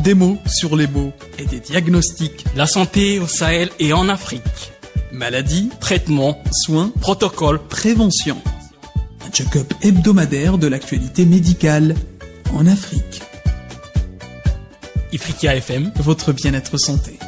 Des mots sur les mots et des diagnostics. La santé au Sahel et en Afrique. Maladies, Traitement, soins, protocole, prévention. Un check-up hebdomadaire de l'actualité médicale en Afrique. Ifriqiya FM. Votre bien-être santé.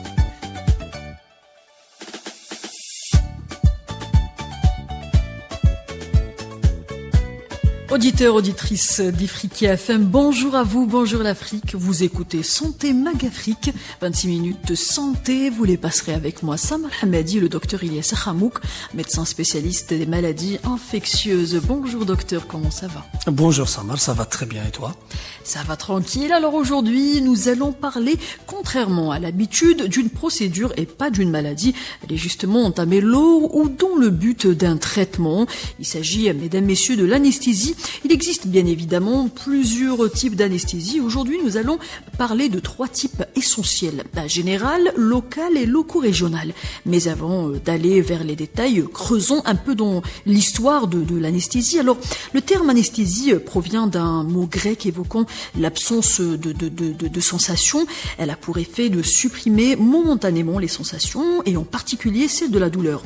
Auditeurs, auditrices d'Ifriqiya FM, bonjour à vous, bonjour l'Afrique. Vous écoutez Santé Mag Afrique, 26 minutes de santé. Vous les passerez avec moi, Samar Hamadi, le docteur Ilyas Khamouk, médecin spécialiste des maladies infectieuses. Bonjour docteur, comment ça va? Bonjour Samar, ça va très bien et toi? Ça va tranquille. Alors aujourd'hui, nous allons parler, contrairement à l'habitude, d'une procédure et pas d'une maladie. Elle est justement entamée lors ou dont le but d'un traitement. Il s'agit, mesdames, messieurs, de l'anesthésie. Il existe bien évidemment plusieurs types d'anesthésie. Aujourd'hui, nous allons parler de 3 types essentiels. La générale, locale et loco-régionale. Mais avant d'aller vers les détails, creusons un peu dans l'histoire de l'anesthésie. Alors, le terme anesthésie provient d'un mot grec évoquant l'absence de sensations. Elle a pour effet de supprimer momentanément les sensations et en particulier celle de la douleur.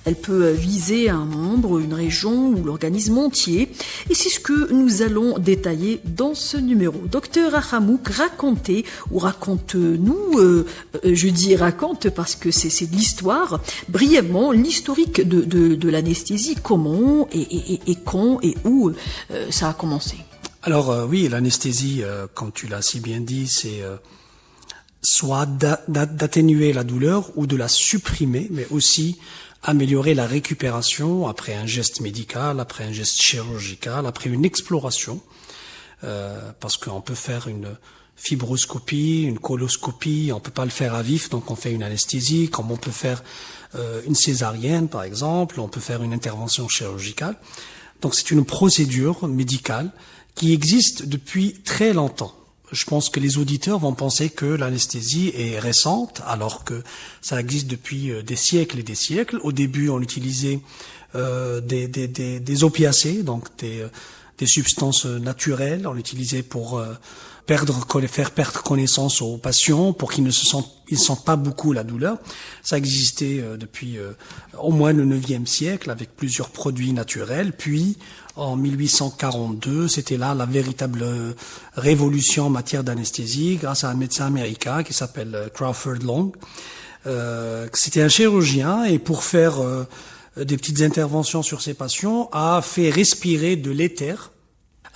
Elle peut viser un membre, une région ou l'organisme entier. Et c'est ce que nous allons détailler dans ce numéro. Docteur Khamouk, racontez ou raconte-nous, je dis raconte parce que c'est de l'histoire, brièvement l'historique de l'anesthésie, comment et quand et où ça a commencé. Alors oui, l'anesthésie, comme tu l'as si bien dit, c'est soit d'atténuer la douleur ou de la supprimer, mais aussi améliorer la récupération après un geste médical, après un geste chirurgical, après une exploration, parce qu'on peut faire une fibroscopie, une coloscopie, on peut pas le faire à vif, donc on fait une anesthésie, comme on peut faire une césarienne par exemple, on peut faire une intervention chirurgicale. Donc c'est une procédure médicale qui existe depuis très longtemps. Je pense que les auditeurs vont penser que l'anesthésie est récente, alors que ça existe depuis des siècles et des siècles. Au début, on utilisait des opiacés, donc des substances naturelles. On l'utilisait pour faire perdre connaissance aux patients, pour qu'ils ne sentent pas beaucoup la douleur. Ça existait depuis au moins le 9e siècle avec plusieurs produits naturels. Puis en 1842, c'était là la véritable révolution en matière d'anesthésie grâce à un médecin américain qui s'appelle Crawford Long. C'était un chirurgien et pour faire des petites interventions sur ces patients, a fait respirer de l'éther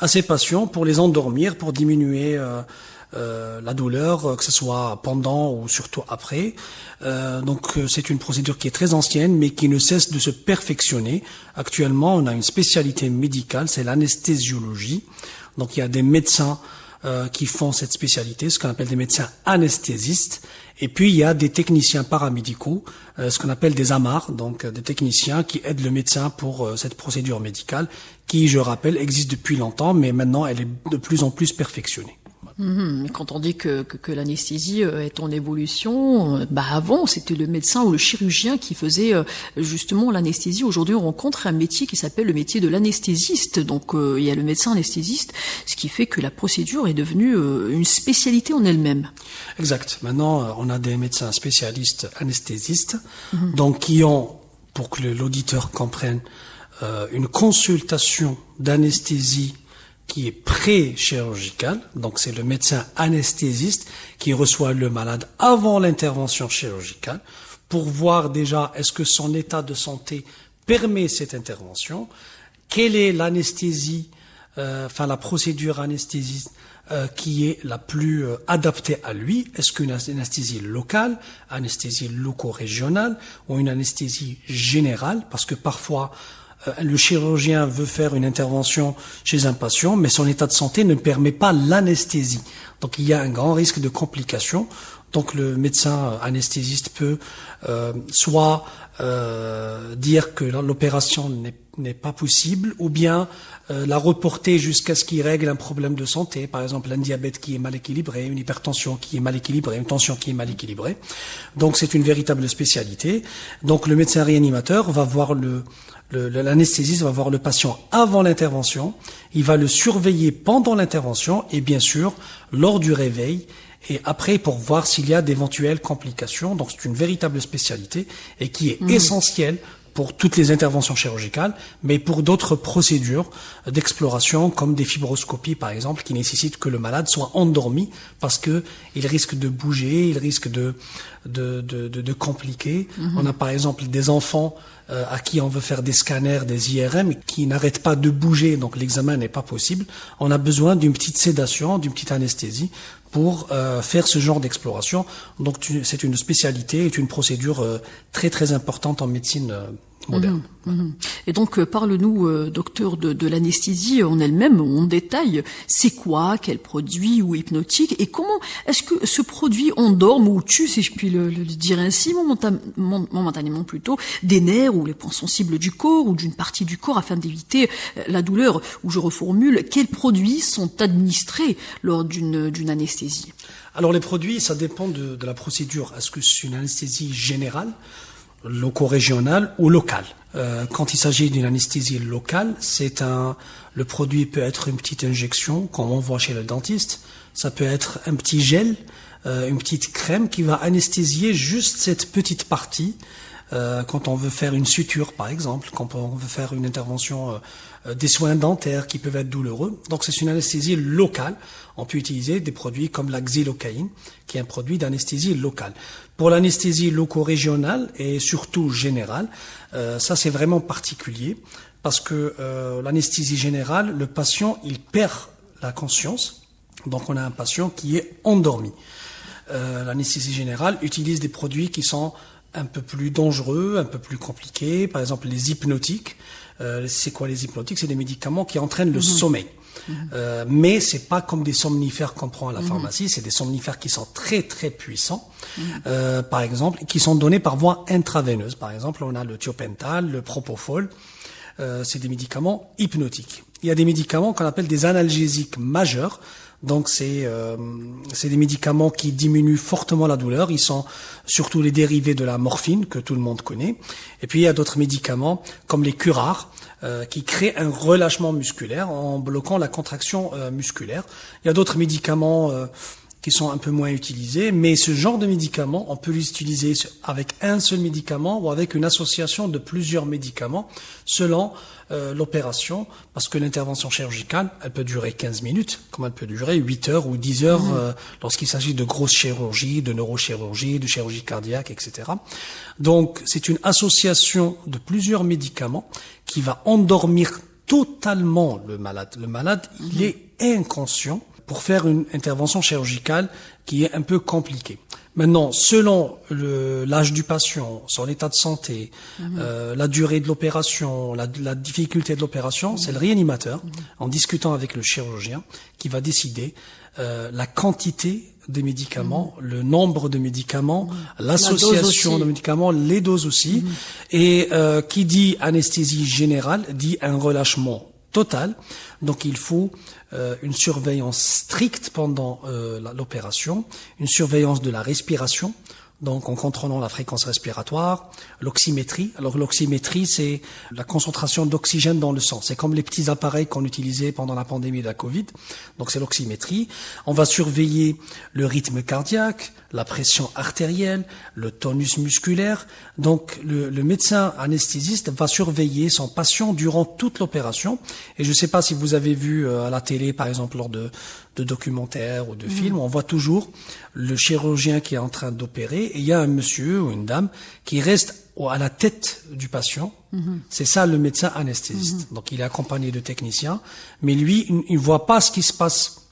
à ces patients pour les endormir, pour diminuer la douleur, que ce soit pendant ou surtout après. Donc c'est une procédure qui est très ancienne, mais qui ne cesse de se perfectionner. Actuellement, on a une spécialité médicale, c'est l'anesthésiologie. Donc il y a des médecins qui font cette spécialité, ce qu'on appelle des médecins anesthésistes. Et puis il y a des techniciens paramédicaux, ce qu'on appelle des AMAR, donc des techniciens qui aident le médecin pour cette procédure médicale, qui, je rappelle, existe depuis longtemps, mais maintenant elle est de plus en plus perfectionnée. Quand on dit que l'anesthésie est en évolution, avant c'était le médecin ou le chirurgien qui faisait justement l'anesthésie. Aujourd'hui on rencontre un métier qui s'appelle le métier de l'anesthésiste. Donc il y a le médecin anesthésiste, ce qui fait que la procédure est devenue une spécialité en elle-même. Exact. Maintenant on a des médecins spécialistes anesthésistes, donc qui ont, pour que l'auditeur comprenne, une consultation d'anesthésie qui est pré-chirurgical, donc c'est le médecin anesthésiste qui reçoit le malade avant l'intervention chirurgicale pour voir déjà est-ce que son état de santé permet cette intervention, quelle est l'anesthésie, la procédure anesthésiste qui est la plus adaptée à lui. Est-ce qu'une anesthésie locale, anesthésie loco-régionale ou une anesthésie générale, parce que parfois le chirurgien veut faire une intervention chez un patient, mais son état de santé ne permet pas l'anesthésie. Donc il y a un grand risque de complications. Donc le médecin anesthésiste peut soit dire que l'opération n'est pas possible, ou bien la reporter jusqu'à ce qu'il règle un problème de santé, par exemple un diabète qui est mal équilibré, une hypertension qui est mal équilibrée, une tension qui est mal équilibrée. Donc c'est une véritable spécialité. Donc le médecin réanimateur va voir l'anesthésiste va voir le patient avant l'intervention, il va le surveiller pendant l'intervention et bien sûr lors du réveil et après pour voir s'il y a d'éventuelles complications. Donc c'est une véritable spécialité et qui est essentielle pour toutes les interventions chirurgicales, mais pour d'autres procédures d'exploration comme des fibroscopies par exemple, qui nécessitent que le malade soit endormi parce que il risque de bouger, il risque de compliquer. On a par exemple des enfants à qui on veut faire des scanners, des IRM, qui n'arrêtent pas de bouger, donc l'examen n'est pas possible. On a besoin d'une petite sédation, d'une petite anesthésie pour faire ce genre d'exploration. Donc c'est une spécialité, est une procédure très très importante en médecine moderne. Et donc, parle-nous, docteur, de l'anesthésie en elle-même, en détail. C'est quoi, quel produit ou hypnotique, et comment est-ce que ce produit endorme ou tue, si je puis le dire ainsi, momentanément plutôt, des nerfs ou les points sensibles du corps ou d'une partie du corps afin d'éviter la douleur? Ou je reformule, quels produits sont administrés lors d'une anesthésie? Alors les produits, ça dépend de la procédure. Est-ce que c'est une anesthésie générale, loco-régionale ou locale? Quand il s'agit d'une anesthésie locale, le produit peut être une petite injection, comme on voit chez le dentiste. Ça peut être un petit gel, une petite crème qui va anesthésier juste cette petite partie. Quand on veut faire une suture, par exemple, quand on veut faire une intervention, des soins dentaires qui peuvent être douloureux. Donc c'est une anesthésie locale. On peut utiliser des produits comme la xylocaïne, qui est un produit d'anesthésie locale. Pour l'anesthésie loco-régionale et surtout générale, ça c'est vraiment particulier parce que l'anesthésie générale, le patient il perd la conscience. Donc on a un patient qui est endormi. L'anesthésie générale utilise des produits qui sont un peu plus dangereux, un peu plus compliqués. Par exemple, les hypnotiques. C'est quoi les hypnotiques? C'est des médicaments qui entraînent le sommeil. Mais c'est pas comme des somnifères qu'on prend à la pharmacie. C'est des somnifères qui sont très très puissants. Par exemple, qui sont donnés par voie intraveineuse. Par exemple, on a le thiopental, le propofol. C'est des médicaments hypnotiques. Il y a des médicaments qu'on appelle des analgésiques majeurs. Donc c'est des médicaments qui diminuent fortement la douleur. Ils sont surtout les dérivés de la morphine que tout le monde connaît. Et puis il y a d'autres médicaments comme les curares qui créent un relâchement musculaire en bloquant la contraction musculaire. Il y a d'autres médicaments qui sont un peu moins utilisés, mais ce genre de médicaments, on peut les utiliser avec un seul médicament ou avec une association de plusieurs médicaments selon l'opération, parce que l'intervention chirurgicale, elle peut durer 15 minutes, comme elle peut durer 8 heures ou 10 heures lorsqu'il s'agit de grosses chirurgies, de neurochirurgie, de chirurgie cardiaque, etc. Donc, c'est une association de plusieurs médicaments qui va endormir totalement le malade. Le malade, il est inconscient pour faire une intervention chirurgicale qui est un peu compliquée. Maintenant, selon l'âge du patient, son état de santé, la durée de l'opération, la difficulté de l'opération, c'est le réanimateur, en discutant avec le chirurgien, qui va décider la quantité des médicaments, le nombre de médicaments, l'association de médicaments, les doses aussi. Et qui dit anesthésie générale dit un relâchement total. Donc il faut une surveillance stricte pendant l'opération, une surveillance de la respiration, donc en contrôlant la fréquence respiratoire, l'oxymétrie. Alors l'oxymétrie, c'est la concentration d'oxygène dans le sang. C'est comme les petits appareils qu'on utilisait pendant la pandémie de la Covid. Donc c'est l'oxymétrie. On va surveiller le rythme cardiaque, la pression artérielle, le tonus musculaire. Donc le médecin anesthésiste va surveiller son patient durant toute l'opération. Et je ne sais pas si vous avez vu à la télé, par exemple, lors de documentaires ou de films, on voit toujours le chirurgien qui est en train d'opérer et il y a un monsieur ou une dame qui reste à la tête du patient. C'est ça le médecin anesthésiste. Donc il est accompagné de techniciens, mais lui, il ne voit pas ce qui se passe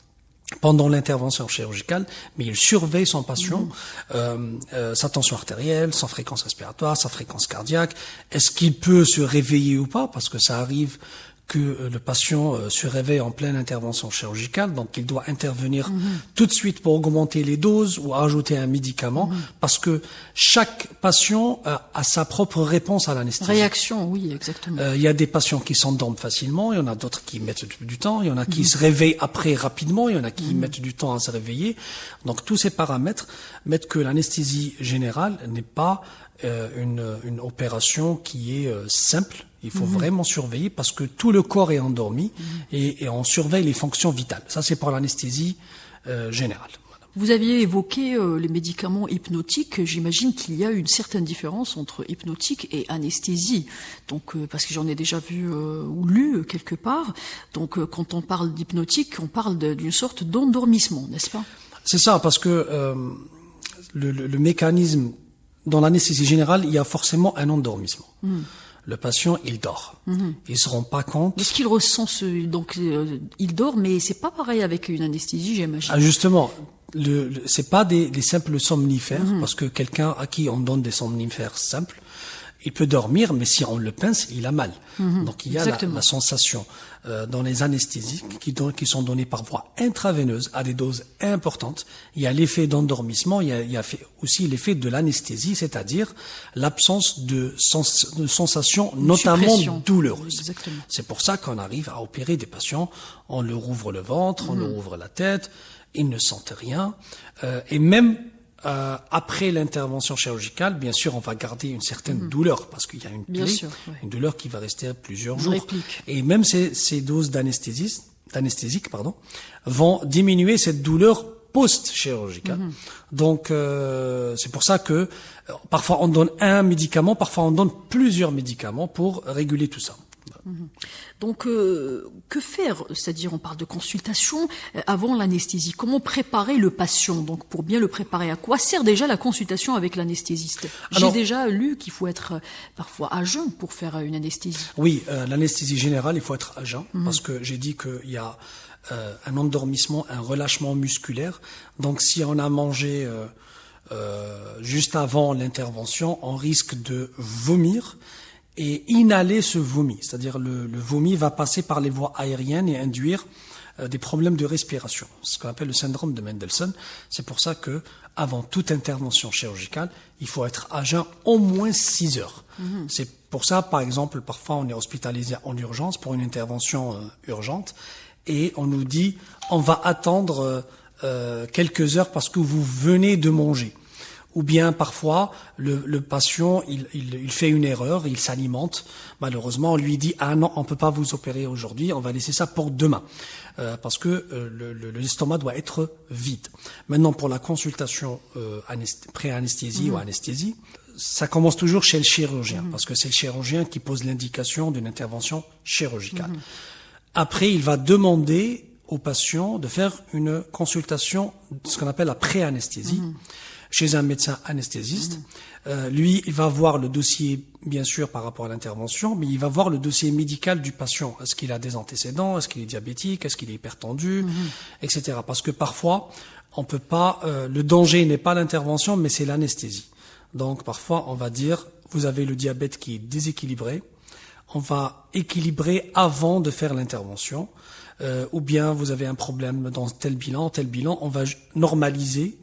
pendant l'intervention chirurgicale, mais il surveille son patient, sa tension artérielle, sa fréquence respiratoire, sa fréquence cardiaque. Est-ce qu'il peut se réveiller ou pas? Parce que ça arrive que le patient se réveille en pleine intervention chirurgicale, donc il doit intervenir tout de suite pour augmenter les doses ou ajouter un médicament, parce que chaque patient a sa propre réponse à l'anesthésie. Réaction, oui, exactement. Il y a des patients qui s'endorment facilement, il y en a d'autres qui mettent du temps, il y en a qui se réveillent après rapidement, il y en a qui mettent du temps à se réveiller. Donc tous ces paramètres mettent que l'anesthésie générale n'est pas une opération qui est simple. Il faut vraiment surveiller parce que tout le corps est endormi et on surveille les fonctions vitales. Ça, c'est pour l'anesthésie générale. Vous aviez évoqué les médicaments hypnotiques. J'imagine qu'il y a une certaine différence entre hypnotique et anesthésie. Donc, parce que j'en ai déjà vu ou lu quelque part. Donc, quand on parle d'hypnotique, on parle d'une sorte d'endormissement, n'est-ce pas? C'est ça, parce que le mécanisme, dans l'anesthésie générale, il y a forcément un endormissement. Le patient, il dort. Il se rend pas compte. Est-ce qu'il ressent il dort, mais c'est pas pareil avec une anesthésie, j'imagine. Ah, justement, c'est pas des simples somnifères, parce que quelqu'un à qui on donne des somnifères simples, il peut dormir, mais si on le pince, il a mal. Donc il y a la sensation dans les anesthésiques qui sont données par voie intraveineuse à des doses importantes. Il y a l'effet d'endormissement, il y a aussi l'effet de l'anesthésie, c'est-à-dire l'absence de sensations, notamment douloureuses. Exactement. C'est pour ça qu'on arrive à opérer des patients. On leur ouvre le ventre, on leur ouvre la tête, ils ne sentent rien, et même après l'intervention chirurgicale, bien sûr, on va garder une certaine douleur parce qu'il y a une plaie, une douleur qui va rester plusieurs jours. Et même ces doses d'anesthésiques, vont diminuer cette douleur post-chirurgicale. Donc, c'est pour ça que parfois on donne un médicament, parfois on donne plusieurs médicaments pour réguler tout ça. Donc, que faire? C'est-à-dire, on parle de consultation avant l'anesthésie. Comment préparer le patient? Donc, pour bien le préparer, à quoi sert déjà la consultation avec l'anesthésiste? J'ai déjà lu qu'il faut être parfois à jeun pour faire une anesthésie. Oui, l'anesthésie générale, il faut être à jeun parce que j'ai dit qu'il y a un endormissement, un relâchement musculaire. Donc, si on a mangé juste avant l'intervention, on risque de vomir et inhaler ce vomi, c'est-à-dire le vomi va passer par les voies aériennes et induire des problèmes de respiration, ce qu'on appelle le syndrome de Mendelssohn. C'est pour ça que avant toute intervention chirurgicale, il faut être à jeun au moins 6 heures. C'est pour ça, par exemple, parfois on est hospitalisé en urgence pour une intervention urgente et on nous dit on va attendre quelques heures parce que vous venez de manger. Ou bien parfois le patient il fait une erreur, il s'alimente. Malheureusement, on lui dit non, on peut pas vous opérer aujourd'hui, on va laisser ça pour demain parce que l'estomac doit être vide. Maintenant, pour la consultation pré-anesthésie ou anesthésie, ça commence toujours chez le chirurgien parce que c'est le chirurgien qui pose l'indication d'une intervention chirurgicale. Après, il va demander au patient de faire une consultation, ce qu'on appelle la pré-anesthésie. Chez un médecin anesthésiste. Lui, il va voir le dossier, bien sûr, par rapport à l'intervention, mais il va voir le dossier médical du patient. Est-ce qu'il a des antécédents? Est-ce qu'il est diabétique? Est-ce qu'il est hypertendu? Etc. Parce que parfois, on peut pas, le danger n'est pas l'intervention, mais c'est l'anesthésie. Donc, parfois, on va dire, vous avez le diabète qui est déséquilibré. On va équilibrer avant de faire l'intervention. Ou bien, vous avez un problème dans tel bilan, on va normaliser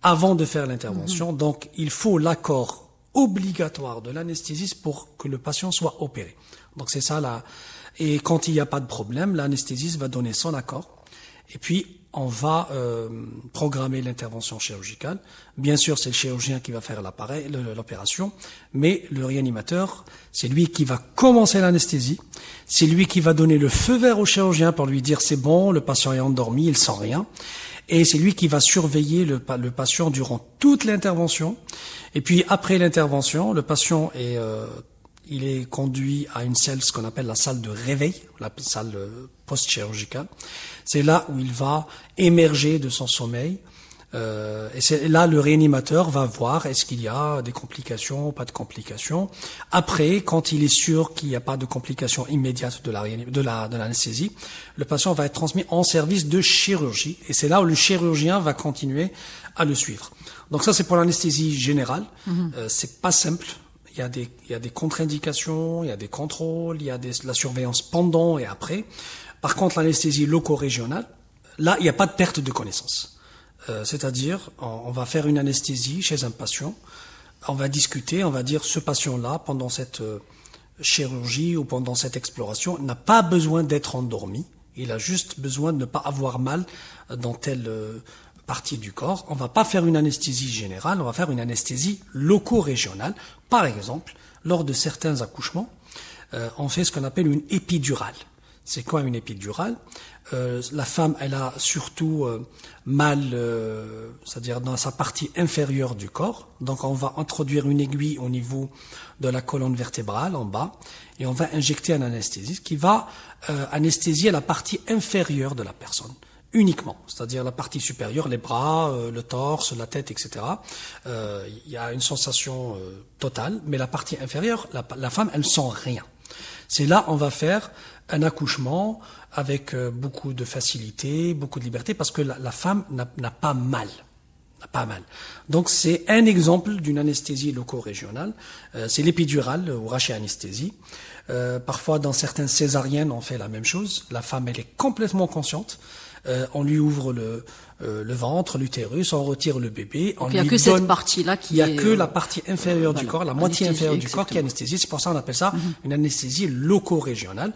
avant de faire l'intervention. Donc, il faut l'accord obligatoire de l'anesthésiste pour que le patient soit opéré. Donc, c'est ça là. Et quand il n'y a pas de problème, l'anesthésiste va donner son accord. Et puis, on va programmer l'intervention chirurgicale. Bien sûr, c'est le chirurgien qui va faire l'opération, mais le réanimateur, c'est lui qui va commencer l'anesthésie. C'est lui qui va donner le feu vert au chirurgien pour lui dire c'est bon, le patient est endormi, il sent rien. Et c'est lui qui va surveiller le patient durant toute l'intervention. Et puis après l'intervention, le patient il est conduit à une salle, ce qu'on appelle la salle de réveil, la salle post-chirurgicale. C'est là où il va émerger de son sommeil. Et c'est là le réanimateur va voir est-ce qu'il y a des complications, pas de complications. Après, quand il est sûr qu'il n'y a pas de complications immédiates de l'anesthésie, le patient va être transmis en service de chirurgie. Et c'est là où le chirurgien va continuer à le suivre. Donc ça, c'est pour l'anesthésie générale. C'est pas simple. Il y a des contre-indications, il y a des contrôles, il y a la surveillance pendant et après. Par contre, l'anesthésie loco-régionale, là, il n'y a pas de perte de connaissance. C'est-à-dire, on va faire une anesthésie chez un patient, on va discuter, on va dire ce patient-là, pendant cette chirurgie ou pendant cette exploration, n'a pas besoin d'être endormi, il a juste besoin de ne pas avoir mal dans telle partie du corps. On va pas faire une anesthésie générale, on va faire une anesthésie loco-régionale. Par exemple, lors de certains accouchements, on fait ce qu'on appelle une épidurale. C'est quoi une épidurale? la femme, elle a surtout mal, c'est-à-dire dans sa partie inférieure du corps. Donc on va introduire une aiguille au niveau de la colonne vertébrale en bas et on va injecter un anesthésiste qui va anesthésier la partie inférieure de la personne. Uniquement, c'est-à-dire la partie supérieure, les bras, le torse, la tête, etc. Il y a une sensation totale, mais la partie inférieure, la femme, elle sent rien. C'est là on va faire un accouchement avec beaucoup de facilité, beaucoup de liberté, parce que la femme n'a pas mal. Donc c'est un exemple d'une anesthésie loco-régionale. C'est l'épidurale ou rachis-anesthésie. Parfois dans certaines césariennes on fait la même chose. La femme elle est complètement consciente. On lui ouvre le ventre, l'utérus, on retire le bébé. Il n'y a que cette partie-là qui Il n'y a que la partie inférieure du corps, la moitié inférieure du corps qui est anesthésiée. C'est pour ça qu'on appelle ça une anesthésie loco-régionale.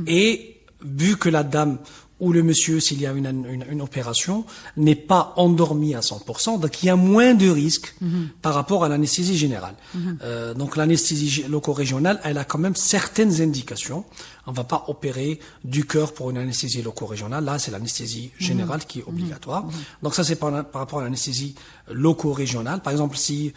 Et vu que la dame ou le monsieur, s'il y a une opération, n'est pas endormi à 100%, donc il y a moins de risques par rapport à l'anesthésie générale. Donc l'anesthésie loco-régionale, elle a quand même certaines indications. On va pas opérer du cœur pour une anesthésie loco-régionale. Là, c'est l'anesthésie générale qui est obligatoire. Donc ça, c'est par rapport à l'anesthésie loco-régionale. Par exemple, si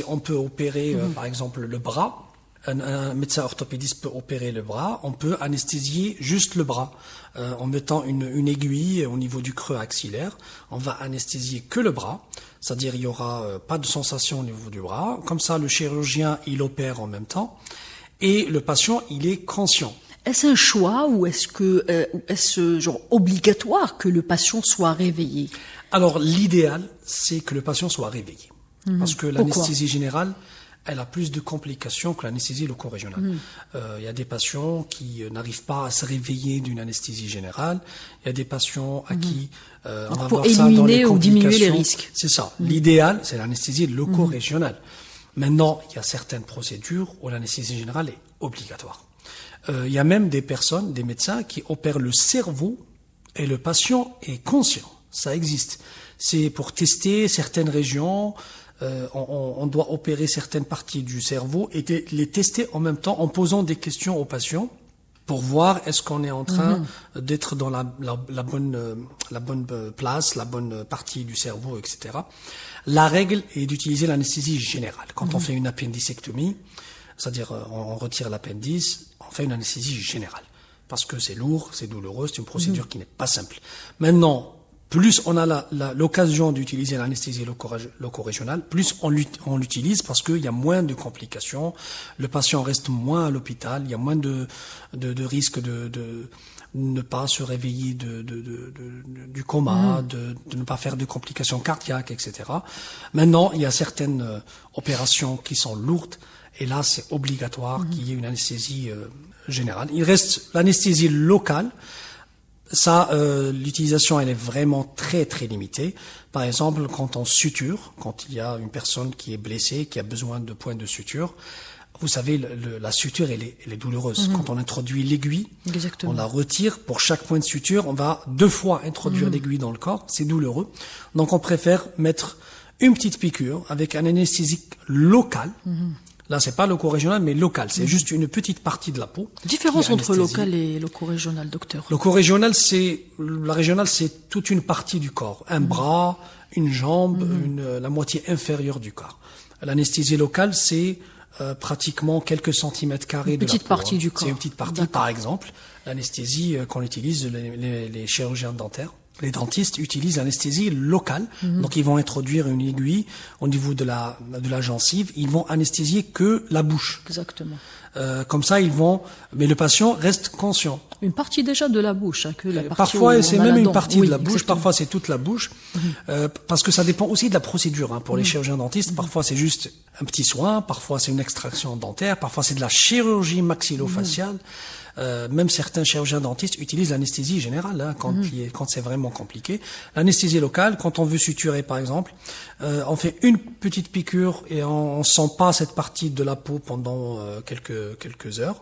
on peut opérer, par exemple, le bras, un médecin orthopédiste peut opérer le bras, on peut anesthésier juste le bras en mettant une aiguille au niveau du creux axillaire. On va anesthésier que le bras, c'est-à-dire il y aura pas de sensation au niveau du bras. Comme ça, le chirurgien, il opère en même temps et le patient, il est conscient. Est-ce un choix ou est-ce genre obligatoire que le patient soit réveillé? Alors l'idéal, c'est que le patient soit réveillé, parce que l'anesthésie générale, elle a plus de complications que l'anesthésie loco-régionale. Il y a des patients qui n'arrivent pas à se réveiller d'une anesthésie générale. Il y a des patients à qui on va voir ça dans les complications. Pour éliminer ou diminuer les risques. C'est ça. L'idéal, c'est l'anesthésie loco-régionale. Maintenant, il y a certaines procédures où l'anesthésie générale est obligatoire. Il y a même des personnes, des médecins qui opèrent le cerveau et le patient est conscient. Ça existe. C'est pour tester certaines régions. On doit opérer certaines parties du cerveau et les tester en même temps en posant des questions aux patients pour voir est-ce qu'on est en train d'être dans la bonne place, la bonne partie du cerveau, etc. La règle est d'utiliser l'anesthésie générale. Quand on fait une appendicectomie, c'est-à-dire on retire l'appendice, on fait une anesthésie générale. Parce que c'est lourd, c'est douloureux, c'est une procédure qui n'est pas simple. Maintenant, plus on a l'occasion d'utiliser l'anesthésie loco-régionale, plus on l'utilise parce qu'il y a moins de complications, le patient reste moins à l'hôpital, il y a moins de risques de ne pas se réveiller du coma, de ne pas faire de complications cardiaques, etc. Maintenant, il y a certaines opérations qui sont lourdes et là, c'est obligatoire qu'il y ait une anesthésie générale. Il reste l'anesthésie locale. Ça, l'utilisation, elle est vraiment très très limitée. Par exemple, quand on suture, quand il y a une personne qui est blessée, qui a besoin de points de suture, vous savez, la suture, elle est douloureuse. Quand on introduit l'aiguille, on la retire. Pour chaque point de suture, on va 2 fois introduire l'aiguille dans le corps. C'est douloureux. Donc, on préfère mettre une petite piqûre avec un anesthésique local. Là, c'est pas loco-régional, mais local. C'est juste une petite partie de la peau. Différence entre local et loco-régional, docteur. Loco-régional, la régionale, c'est toute une partie du corps. Un bras, une jambe, la moitié inférieure du corps. L'anesthésie locale, c'est pratiquement quelques centimètres carrés de la peau. Une petite partie du corps. C'est une petite partie. Par exemple, l'anesthésie qu'on utilise, les chirurgiens dentaires. Les dentistes utilisent l'anesthésie locale, donc ils vont introduire une aiguille au niveau de la gencive, ils vont anesthésier que la bouche. Exactement. Comme ça, mais le patient reste conscient. Une partie déjà de la bouche, que la partie parfois, c'est même une partie de la bouche, parfois c'est toute la bouche, parce que ça dépend aussi de la procédure. Pour les chirurgiens dentistes, parfois c'est juste un petit soin, parfois c'est une extraction dentaire, parfois c'est de la chirurgie maxillofaciale. Même certains chirurgiens dentistes utilisent l'anesthésie générale quand c'est vraiment compliqué. L'anesthésie locale, quand on veut suturer par exemple, on fait une petite piqûre et on sent pas cette partie de la peau pendant quelques heures.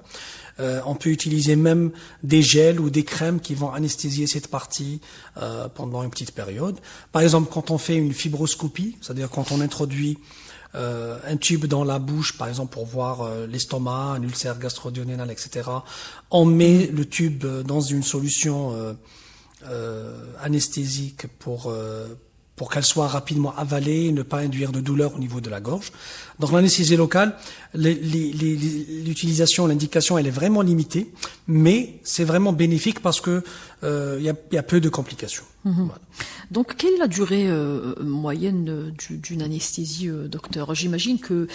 On peut utiliser même des gels ou des crèmes qui vont anesthésier cette partie pendant une petite période. Par exemple, quand on fait une fibroscopie, c'est-à-dire quand on introduit un tube dans la bouche, par exemple pour voir l'estomac, un ulcère gastro-duodénal, etc. On met le tube dans une solution anesthésique pour qu'elle soit rapidement avalée et ne pas induire de douleur au niveau de la gorge. Donc l'anesthésie locale, l'utilisation, l'indication, elle est vraiment limitée, mais c'est vraiment bénéfique parce que il y a peu de complications. Voilà. Donc, quelle est la durée moyenne d'une anesthésie, docteur? J'imagine que,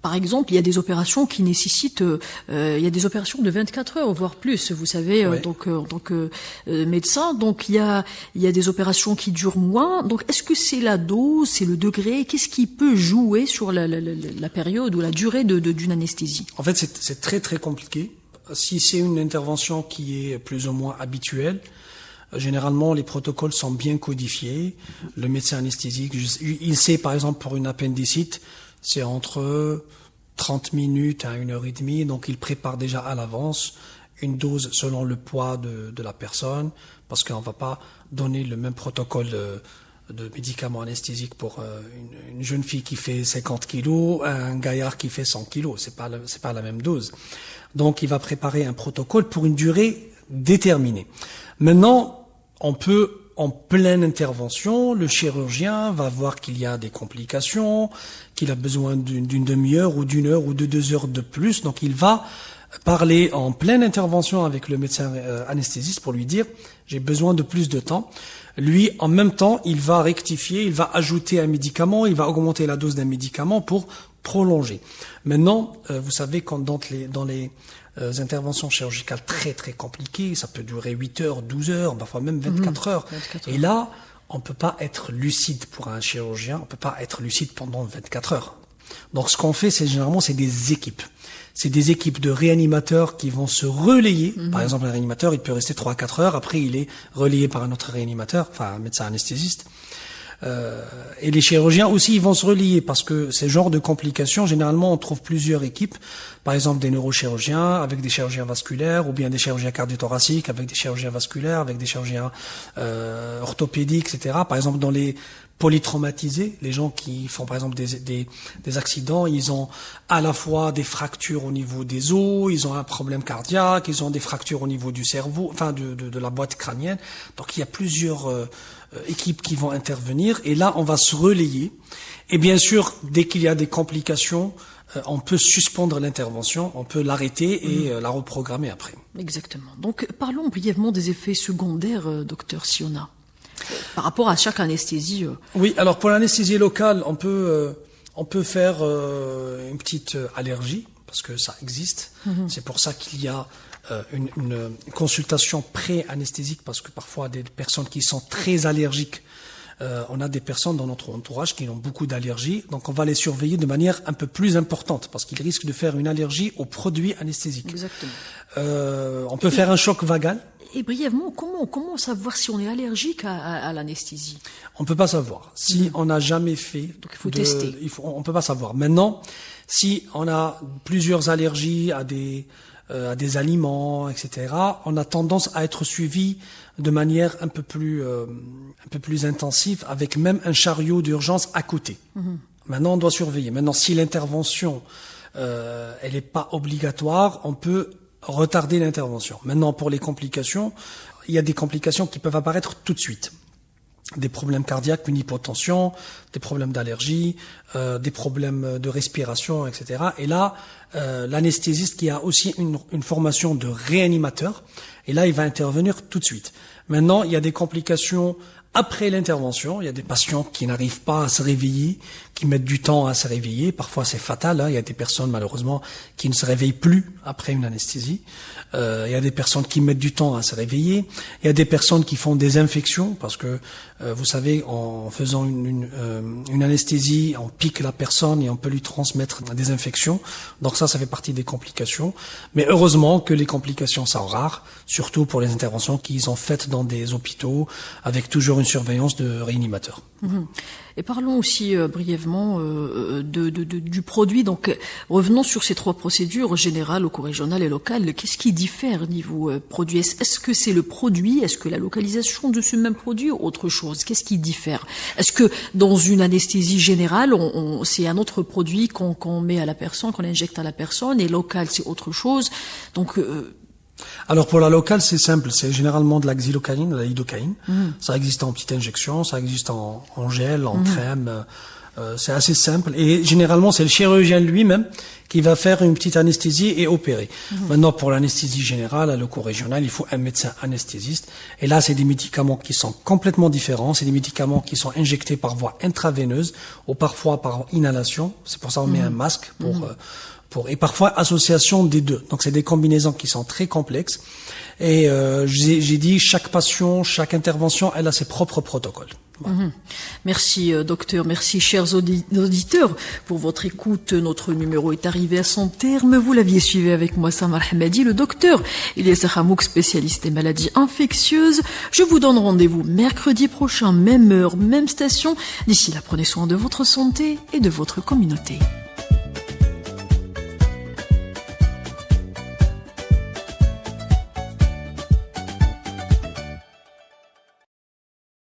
par exemple, il y a des opérations qui nécessitent, il y a des opérations de 24 heures, voire plus. Vous savez, Oui. donc en tant que médecin, donc il y a des opérations qui durent moins. Donc, est-ce que c'est la dose, c'est le degré? Qu'est-ce qui peut jouer sur la période ou la durée d'une anesthésie? En fait, c'est très très compliqué. Si c'est une intervention qui est plus ou moins habituelle, généralement les protocoles sont bien codifiés. Le médecin anesthésique, il sait par exemple pour une appendicite, c'est entre 30 minutes à 1h30, donc il prépare déjà à l'avance une dose selon le poids de la personne, parce qu'on va pas donner le même protocole de médicaments anesthésiques pour une jeune fille qui fait 50 kilos, un gaillard qui fait 100 kilos. C'est pas la même dose. Donc, il va préparer un protocole pour une durée déterminée. Maintenant, on peut, en pleine intervention, le chirurgien va voir qu'il y a des complications, qu'il a besoin d'une demi-heure ou d'une heure ou de 2 heures de plus. Donc, il va parler en pleine intervention avec le médecin anesthésiste pour lui dire « j'ai besoin de plus de temps ». Lui, en même temps, il va rectifier, il va ajouter un médicament, il va augmenter la dose d'un médicament pour prolonger. Maintenant, vous savez, quand dans les interventions chirurgicales très très compliquées, ça peut durer 8 heures, 12 heures, parfois même 24 heures. 24 heures. Et là, on peut pas être lucide pour un chirurgien, on peut pas être lucide pendant 24 heures. Donc ce qu'on fait, généralement des équipes. C'est des équipes de réanimateurs qui vont se relayer. Par exemple, un réanimateur, il peut rester 3-4 heures. Après, il est relayé par un autre réanimateur, enfin un médecin anesthésiste. Et les chirurgiens aussi, ils vont se relier parce que ces genres de complications, généralement, on trouve plusieurs équipes. Par exemple, des neurochirurgiens avec des chirurgiens vasculaires, ou bien des chirurgiens cardiothoraciques avec des chirurgiens vasculaires, avec des chirurgiens orthopédiques, etc. Par exemple, dans les polytraumatisés, les gens qui font par exemple des accidents, ils ont à la fois des fractures au niveau des os, ils ont un problème cardiaque, ils ont des fractures au niveau du cerveau, enfin de la boîte crânienne. Donc il y a plusieurs équipes qui vont intervenir et là on va se relayer. Et bien sûr, dès qu'il y a des complications, on peut suspendre l'intervention, on peut l'arrêter et la reprogrammer après. Exactement. Donc parlons brièvement des effets secondaires, docteur Siona. Par rapport à chaque anesthésie. Oui, alors pour l'anesthésie locale, on peut faire une petite allergie parce que ça existe. C'est pour ça qu'il y a une consultation pré-anesthésique parce que parfois des personnes qui sont très allergiques, on a des personnes dans notre entourage qui ont beaucoup d'allergies, donc on va les surveiller de manière un peu plus importante parce qu'ils risquent de faire une allergie aux produits anesthésiques. Exactement. On peut faire un choc vagal. Et brièvement, comment savoir si on est allergique à l'anesthésie? On peut pas savoir. Si on n'a jamais fait, donc il faut tester. On peut pas savoir. Maintenant, si on a plusieurs allergies à des aliments, etc., on a tendance à être suivi de manière un peu plus intensive, avec même un chariot d'urgence à côté. Maintenant, on doit surveiller. Maintenant, si l'intervention elle n'est pas obligatoire, on peut retarder l'intervention. Maintenant, pour les complications, il y a des complications qui peuvent apparaître tout de suite. Des problèmes cardiaques, une hypotension, des problèmes d'allergie, des problèmes de respiration, etc. Et là, l'anesthésiste qui a aussi une formation de réanimateur, et là, il va intervenir tout de suite. Maintenant, il y a des complications après l'intervention. Il y a des patients qui n'arrivent pas à se réveiller, qui mettent du temps à se réveiller. Parfois, c'est fatal. Il y a des personnes, malheureusement, qui ne se réveillent plus après une anesthésie. Il y a des personnes qui mettent du temps à se réveiller. Il y a des personnes qui font des infections parce que, vous savez, en faisant une anesthésie, on pique la personne et on peut lui transmettre des infections. Donc ça fait partie des complications. Mais heureusement que les complications sont rares, surtout pour les interventions qui sont faites dans des hôpitaux, avec toujours une surveillance de réanimateur. Et parlons aussi brièvement du produit. Donc, revenons sur ces trois procédures, générale, locale et locale. Qu'est-ce qui diffère niveau produit? Est-ce que c'est le produit? Est-ce que la localisation de ce même produit ou autre chose? Qu'est-ce qui diffère? Est-ce que dans une anesthésie générale, c'est un autre produit qu'on met à la personne, qu'on injecte à la personne, et local, c'est autre chose? Donc, alors pour la locale, c'est simple, c'est généralement de la xylocaïne, de la lidocaïne. Ça existe en petite injection, ça existe en gel, en crème. C'est assez simple et généralement c'est le chirurgien lui-même qui va faire une petite anesthésie et opérer. Maintenant pour l'anesthésie générale, à l'ECO régional, il faut un médecin anesthésiste et là c'est des médicaments qui sont complètement différents, c'est des médicaments qui sont injectés par voie intraveineuse ou parfois par inhalation. C'est pour ça qu'on met un masque et parfois association des deux. Donc c'est des combinaisons qui sont très complexes. Et j'ai dit chaque patient, chaque intervention, elle a ses propres protocoles. Voilà. Merci docteur, merci chers auditeurs pour votre écoute. Notre numéro est arrivé à son terme. Vous l'aviez suivi avec moi, Samar Hamadi, le docteur Ilyes Hamouk, spécialiste des maladies infectieuses. Je vous donne rendez-vous mercredi prochain, même heure, même station. D'ici là, prenez soin de votre santé et de votre communauté.